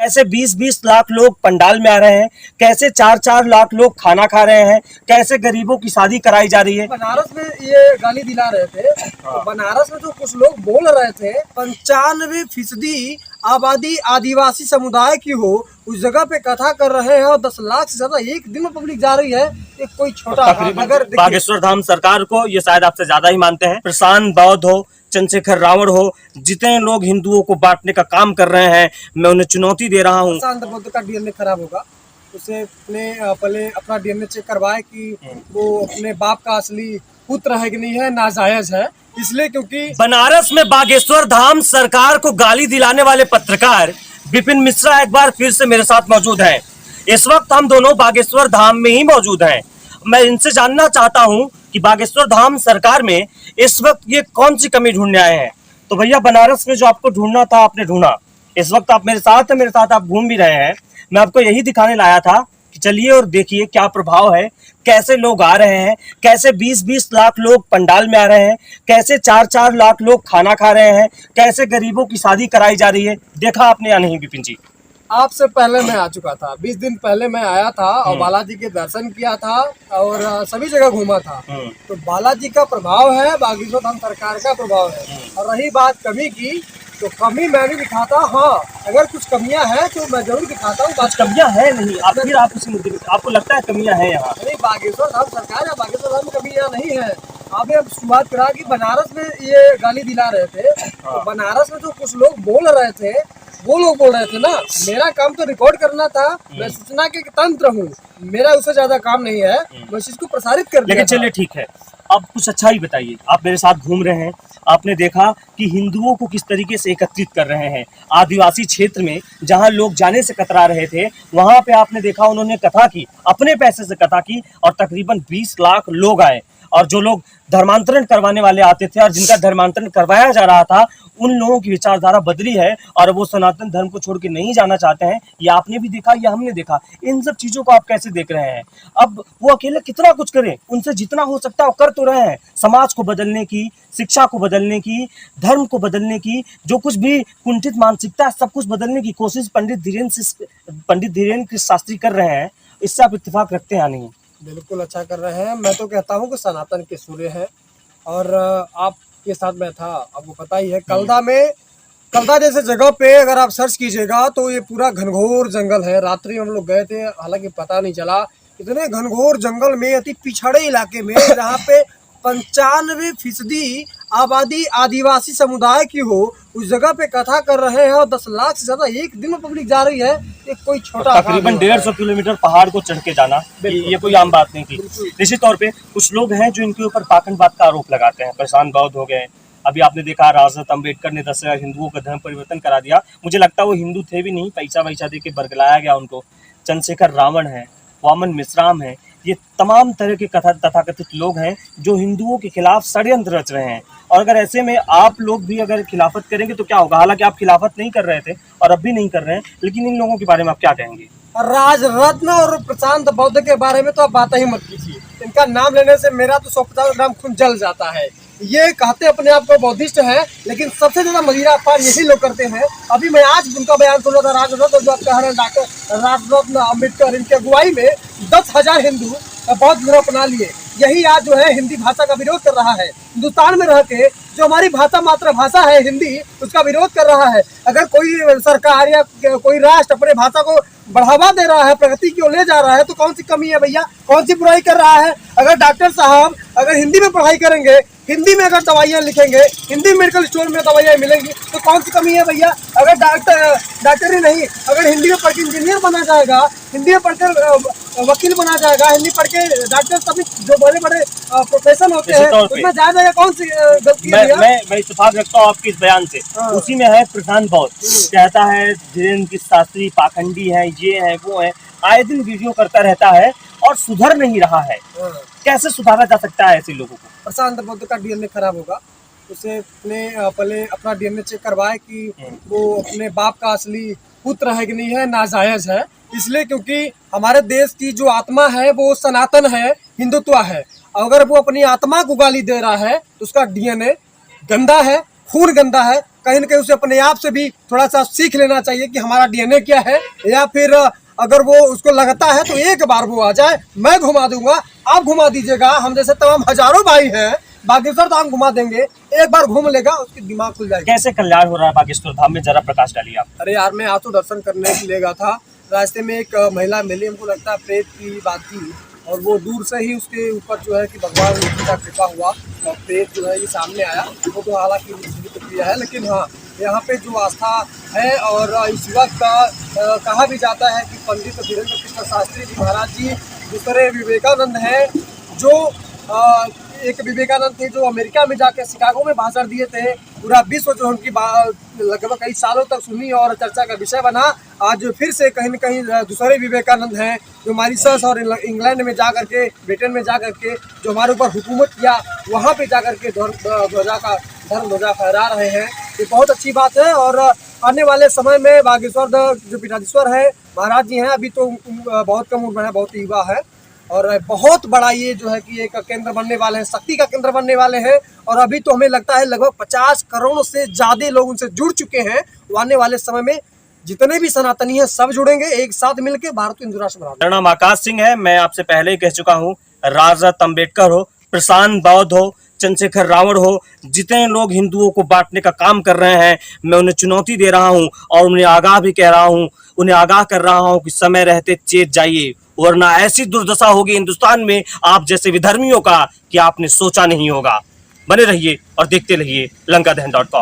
कैसे 20-20 लाख लोग पंडाल में आ रहे हैं, कैसे 4-4 लाख लोग खाना खा रहे हैं, कैसे गरीबों की शादी कराई जा रही है। बनारस में ये गाली दिला रहे थे। तो बनारस में जो कुछ लोग बोल रहे थे 95% आबादी आदिवासी समुदाय की हो, उस जगह पे कथा कर रहे हैं और 10 लाख से ज्यादा एक दिन में पब्लिक जा रही है। ये कोई छोटा तकरीबन बागेश्वर धाम सरकार को ये शायद आपसे ज्यादा ही मानते हैं। प्रशांत बौद्ध हो, चंद्रशेखर रावण हो, जितने लोग हिंदुओं को बांटने का काम कर रहे हैं, मैं उन्हें चुनौती दे रहा हूँ। प्रशांत बौद्ध का डीएनए खराब होगा, उसे पहले अपना डीएनए चेक करवाए कि वो अपने बाप का असली पुत्र है कि नहीं है, नाजायज है। इसलिए क्योंकि बनारस में बागेश्वर धाम सरकार को गाली दिलाने वाले पत्रकार विपिन मिश्रा एक बार फिर से मेरे साथ मौजूद हैं। इस वक्त हम दोनों बागेश्वर धाम में ही मौजूद हैं। मैं इनसे जानना चाहता हूं कि बागेश्वर धाम सरकार में इस वक्त ये कौन सी कमी ढूंढने आए हैं। तो भैया, बनारस में जो आपको ढूंढना था आपने ढूंढा। इस वक्त आप मेरे साथ आप घूम भी रहे हैं। मैं आपको यही दिखाने लाया था कि चलिए और देखिए क्या प्रभाव है, कैसे लोग आ रहे हैं, कैसे 20-20 लाख लोग पंडाल में आ रहे हैं, कैसे 4-4 लाख लोग खाना खा रहे हैं, कैसे गरीबों की शादी कराई जा रही है। देखा आपने या नहीं विपिन जी? आपसे पहले मैं आ चुका था, 20 दिन पहले मैं आया था और बालाजी के दर्शन किया था और सभी जगह घूमा था। तो बालाजी का प्रभाव है, बागेश्वर धाम सरकार का प्रभाव है। और रही बात कमी की, तो कमी मैं भी दिखाता। हाँ, अगर कुछ कमियां हैं तो मैं जरूर दिखाता हूँ। कुछ कमियां है नहीं, आप फिर आप उसी मुद्दे पे आपको लगता है कमियां हैं यहाँ? नहीं, बागेश्वर धाम सरकार या बागेश्वर धाम में कमियां नहीं है। आपने अब शुरुआत करा कि बनारस में ये गाली दिला रहे थे। तो बनारस में जो कुछ लोग बोल रहे थे, वो लोग बोल रहे थे ना, मेरा काम तो रिकॉर्ड करना था। मैं सूचना के तंत्र हूँ, मेरा उससे ज्यादा काम नहीं है, मैं इसको प्रसारित कर दिया। लेकिन चलिए ठीक है, अब कुछ अच्छा ही बताइए। आप मेरे साथ घूम रहे हैं, आपने देखा कि हिंदुओं को किस तरीके से एकत्रित कर रहे हैं। आदिवासी क्षेत्र में जहां लोग जाने से कतरा रहे थे, वहां पे आपने देखा उन्होंने कथा की, अपने पैसे से कथा की और तकरीबन 20 लाख लोग आए। और जो लोग धर्मांतरण करवाने वाले आते थे और जिनका धर्मांतरण करवाया जा रहा था, उन लोगों की विचारधारा बदली है और वो सनातन धर्म को छोड़ के नहीं जाना चाहते हैं। ये आपने भी देखा, ये हमने देखा। इन सब चीजों को आप कैसे देख रहे हैं? अब वो अकेले कितना कुछ करें, उनसे जितना हो सकता है वो कर तो रहे हैं। समाज को बदलने की, शिक्षा को बदलने की, धर्म को बदलने की, जो कुछ भी कुंठित मानसिकता है, सब कुछ बदलने की कोशिश पंडित धीरेन्द्र शास्त्री कर रहे हैं। इससे आप इत्तेफाक रखते हैं या नहीं? बिल्कुल अच्छा कर रहे हैं। मैं तो कहता हूँ कि सनातन के सूर्य है। और आपके साथ मैं था, आपको पता ही है, कलदा जैसे जगह पे अगर आप सर्च कीजिएगा तो ये पूरा घनघोर जंगल है। रात्रि हम लोग गए थे, हालांकि पता नहीं चला। इतने घनघोर जंगल में, अति पिछड़े इलाके में, जहाँ पे 95% आबादी आदिवासी समुदाय की हो, उस जगह पे कथा कर रहे हैं और 10 लाख से ज्यादा एक दिन में पब्लिक जा रही है। ये कोई छोटा तकरीबन 150 किलोमीटर पहाड़ को चढ़ के जाना, ये कोई आम बात नहीं थी। निश्चित तौर पे कुछ लोग हैं जो इनके ऊपर पाखंडवाद का आरोप लगाते हैं। प्रशांत बौद्ध हो गए, अभी आपने देखा राजरत्न अम्बेडकर ने 10,000 हिंदुओं का धर्म परिवर्तन करा दिया। मुझे लगता है वो हिंदू थे भी नहीं, पैसा वैसा दे के बरगलाया गया उनको। चंद्रशेखर रावण है, वामन मिश्राम है, ये तमाम तरह के तथाकथित लोग हैं जो हिंदुओं के खिलाफ षड्यंत्र रच रहे हैं। और अगर ऐसे में आप लोग भी अगर खिलाफत करेंगे तो क्या होगा? हालांकि आप खिलाफत नहीं कर रहे थे और अब भी नहीं कर रहे हैं, लेकिन इन लोगों के बारे में आप क्या कहेंगे? राजरत्न और प्रशांत बौद्ध के बारे में तो आप बात ही मत कीजिए। इनका नाम लेने से मेरा तो 150 ग्राम खून जल जाता है। ये कहते अपने आप को बौद्धिस्ट है, लेकिन सबसे ज्यादा मदिरा पान यही लोग करते हैं। अभी मैं आज उनका बयान सुन रहा था, राजरत्न जो आप कह रहे हैं, डॉक्टर राजरत्न अम्बेडकर, इनके अगुवाई में 10,000 हिंदू बौद्ध धर्म अपना लिए। यही आज जो है हिंदी भाषा का विरोध कर रहा है। हिंदुस्तान में रह के जो हमारी भाषा मातृभाषा है हिंदी, उसका विरोध कर रहा है। अगर कोई सरकार या कोई राष्ट्र अपने भाषा को बढ़ावा दे रहा है, प्रगति की ओर ले जा रहा है, तो कौन सी कमी है भैया? कौन सी बुराई कर रहा है? अगर डॉक्टर साहब अगर हिंदी में पढ़ाई करेंगे, हिंदी में अगर दवाइयाँ लिखेंगे, हिंदी मेडिकल स्टोर में दवाइयाँ मिलेंगी, तो कौन सी कमी है भैया? अगर डॉक्टर ही नहीं, अगर हिंदी में पढ़ के इंजीनियर बना जाएगा, हिंदी में पढ़कर वकील बना जाएगा, हिंदी पढ़ के डॉक्टर, सभी जो बड़े बड़े प्रोफेशन होते हैं, उसमें जाएगा। कौन सी गलती है? मैं इत्तेफाक रखता हूँ आपके इस बयान से। उसी में है प्रशांत बौद्ध कहता है धीरेन्द्र शास्त्री पाखंडी है, ये है वो है, आए दिन वीडियो करता रहता है और सुधर नहीं रहा है। कैसे सुधारा जा सकता है ऐसे लोगों को? प्रशांत बौद्ध का डीएनए खराब होगा, उसे पहले अपना डीएनए चेक करवाए कि वो अपने बाप का असली पुत्र है कि नहीं है, नाजायज है। इसलिए क्योंकि हमारे देश की जो आत्मा है वो सनातन है, हिंदुत्व है। अगर वो अपनी आत्मा को गाली दे रहा है तो उसका डीएनए गंदा है, खून गंदा है, कहीं न कहीं उसे अपने आप से भी थोड़ा सा सीख लेना चाहिए कि हमारा डीएनए क्या है, या फिर अगर वो उसको लगता है तो एक बार वो आ जाए, मैं घुमा दूंगा, आप घुमा दीजिएगा, हम जैसे तमाम हजारों भाई हैं बागेश्वर धाम घुमा देंगे, एक बार घूम लेगा उसकी दिमाग खुल जाएगा। कैसे कल्याण हो रहा है बागेश्वर धाम में, जरा प्रकाश डालिए आप। अरे यार, मैं आज तो दर्शन करने के लिए गया था, रास्ते में एक महिला मिली, हमको लगता है प्रेत की बात थी, और वो दूर से ही उसके ऊपर जो है कि भगवान जी का कृपा हुआ और प्रेत जो है ये सामने आया। वो तो हालांकि निश्चित प्रक्रिया है, लेकिन हाँ, यहाँ पे जो आस्था है, और इस वक्त कहा भी जाता है कि पंडित धीरेन्द्र कृष्ण शास्त्री जी महाराज जी दूसरे विवेकानंद हैं, जो एक विवेकानंद थे जो अमेरिका में जाकर शिकागो में भाषण दिए थे, पूरा विश्व जो उनकी लगभग कई सालों तक सुनी और चर्चा का विषय बना। आज फिर से कहीं न कहीं दूसरे विवेकानंद हैं जो मॉरिशस और इंग्लैंड में जा करके, ब्रिटेन में जा करके जो हमारे ऊपर हुकूमत किया, वहाँ पे जा करके धर्म ध्वजा फहरा रहे हैं। ये बहुत अच्छी बात है, और आने वाले समय में बागेश्वर जो पीठाधीश्वर है महाराज जी हैं, अभी तो बहुत कम उम्र है, बहुत युवा है, और बहुत बड़ा ये जो है कि एक केंद्र बनने वाले हैं, शक्ति का केंद्र बनने वाले हैं। और अभी तो हमें लगता है लगभग 50 करोड़ से ज़्यादा लोग उनसे जुड़ चुके हैं। आने वाले समय में जितने भी सनातनी हैं सब जुड़ेंगे, एक साथ मिलकर भारत को हिंदू राष्ट्र बना देंगे। मेरा नाम आकाश सिंह है। मैं आपसे पहले ही कह चुका हूँ, राजा अम्बेडकर हो, प्रशांत बौद्ध हो, चंद्रशेखर रावण हो, जितने लोग हिंदुओं को बांटने का काम कर रहे हैं, मैं उन्हें चुनौती दे रहा हूं और उन्हें आगाह भी कह रहा हूं, उन्हें आगाह कर रहा हूं कि समय रहते चेत जाइए, वरना ऐसी दुर्दशा होगी हिंदुस्तान में आप जैसे विधर्मियों का कि आपने सोचा नहीं होगा। बने रहिए और देखते रहिए lankadehan.com।